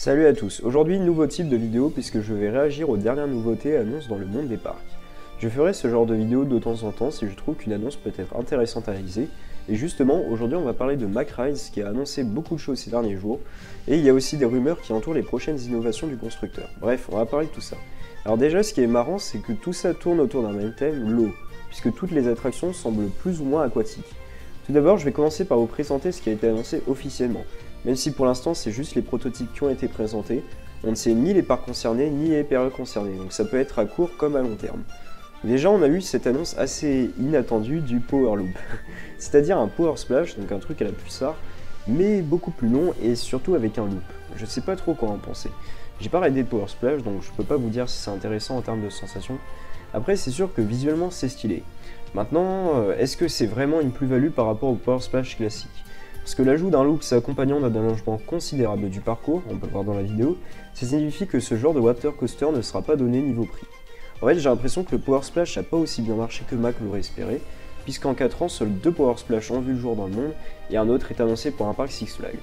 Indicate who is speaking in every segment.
Speaker 1: Salut à tous, aujourd'hui nouveau type de vidéo puisque je vais réagir aux dernières nouveautés annonces dans le monde des parcs. Je ferai ce genre de vidéo de temps en temps si je trouve qu'une annonce peut être intéressante à réaliser, et justement aujourd'hui on va parler de McRise qui a annoncé beaucoup de choses ces derniers jours, et il y a aussi des rumeurs qui entourent les prochaines innovations du constructeur. Bref, on va parler de tout ça. Alors déjà ce qui est marrant c'est que tout ça tourne autour d'un même thème, l'eau, puisque toutes les attractions semblent plus ou moins aquatiques. Tout d'abord je vais commencer par vous présenter ce qui a été annoncé officiellement. Même si pour l'instant c'est juste les prototypes qui ont été présentés, on ne sait ni les parcs concernés ni les périodes concernées, donc ça peut être à court comme à long terme. Déjà on a eu cette annonce assez inattendue du Power Loop, c'est-à-dire un Power Splash, donc un truc à la Pulsar, mais beaucoup plus long et surtout avec un loop. Je sais pas trop quoi en penser. J'ai pas raidé Power Splash donc je peux pas vous dire si c'est intéressant en termes de sensations. Après c'est sûr que visuellement c'est stylé. Maintenant, est-ce que c'est vraiment une plus-value par rapport au Power Splash classique ? Parce que l'ajout d'un loop s'accompagnant d'un allongement considérable du parcours, on peut le voir dans la vidéo, ça signifie que ce genre de water coaster ne sera pas donné niveau prix. En fait, j'ai l'impression que le Power Splash n'a pas aussi bien marché que Mack l'aurait espéré, puisqu'en 4 ans, seuls 2 Power Splash ont vu le jour dans le monde, et un autre est annoncé pour un parc Six Flags.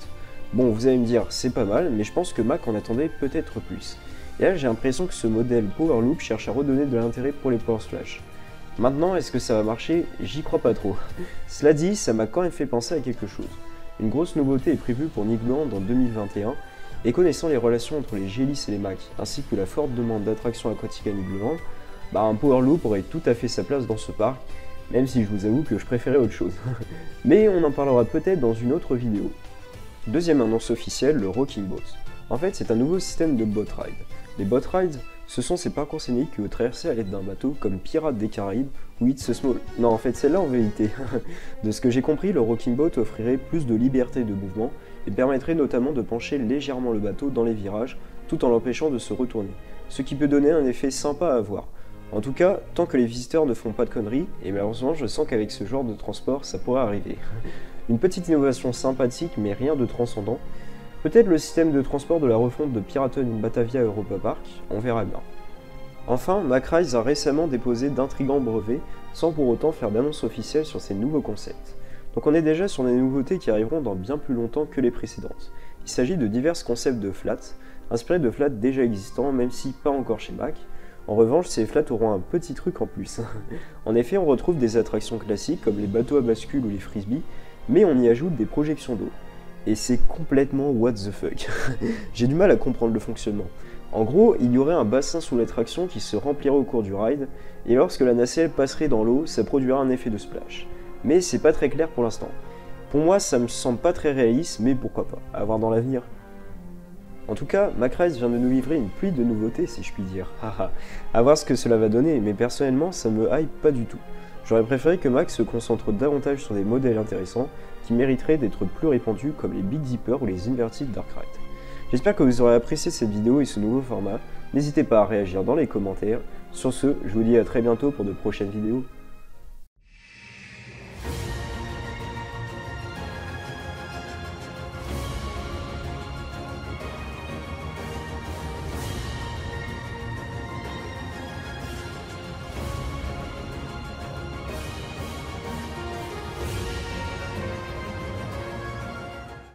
Speaker 1: Bon, vous allez me dire, c'est pas mal, mais je pense que Mack en attendait peut-être plus. Et là, j'ai l'impression que ce modèle Power Loop cherche à redonner de l'intérêt pour les Power Splash. Maintenant, est-ce que ça va marcher? J'y crois pas trop. Cela dit, ça m'a quand même fait penser à quelque chose. Une grosse nouveauté est prévue pour Nigloland en 2021, et connaissant les relations entre les Gélis et les Mack, ainsi que la forte demande d'attractions aquatiques à Nigloland, un Power Loop aurait tout à fait sa place dans ce parc, même si je vous avoue que je préférais autre chose. Mais on en parlera peut-être dans une autre vidéo. Deuxième annonce officielle, le Rocking Boat. En fait, c'est un nouveau système de boat ride. Les boat rides, ce sont ces parcours scéniques que vous traversez à l'aide d'un bateau comme Pirates des Caraïbes ou It's a Small... Non, en fait, celle-là en vérité. De ce que j'ai compris, le Rocking Boat offrirait plus de liberté de mouvement et permettrait notamment de pencher légèrement le bateau dans les virages tout en l'empêchant de se retourner, ce qui peut donner un effet sympa à voir. En tout cas, tant que les visiteurs ne font pas de conneries, et malheureusement je sens qu'avec ce genre de transport ça pourrait arriver. Une petite innovation sympathique mais rien de transcendant. Peut-être le système de transport de la refonte de Piraten in Batavia Europa Park, on verra bien. Enfin, McRise a récemment déposé d'intrigants brevets, sans pour autant faire d'annonce officielle sur ces nouveaux concepts. Donc on est déjà sur des nouveautés qui arriveront dans bien plus longtemps que les précédentes. Il s'agit de divers concepts de flats, inspirés de flats déjà existants, même si pas encore chez Mack. En revanche, ces flats auront un petit truc en plus. En effet, on retrouve des attractions classiques comme les bateaux à bascule ou les frisbees, mais on y ajoute des projections d'eau. Et c'est complètement what the fuck. J'ai du mal à comprendre le fonctionnement. En gros, il y aurait un bassin sous l'attraction qui se remplirait au cours du ride, et lorsque la nacelle passerait dans l'eau, ça produirait un effet de splash. Mais c'est pas très clair pour l'instant. Pour moi, ça me semble pas très réaliste, mais pourquoi pas, à voir dans l'avenir. En tout cas, McRise vient de nous livrer une pluie de nouveautés, si je puis dire. Haha, à voir ce que cela va donner, mais personnellement, ça me hype pas du tout. J'aurais préféré que Mack se concentre davantage sur des modèles intéressants qui mériteraient d'être plus répandus comme les Big Dipper ou les Inverted Dark Ride. J'espère que vous aurez apprécié cette vidéo et ce nouveau format. N'hésitez pas à réagir dans les commentaires. Sur ce, je vous dis à très bientôt pour de prochaines vidéos.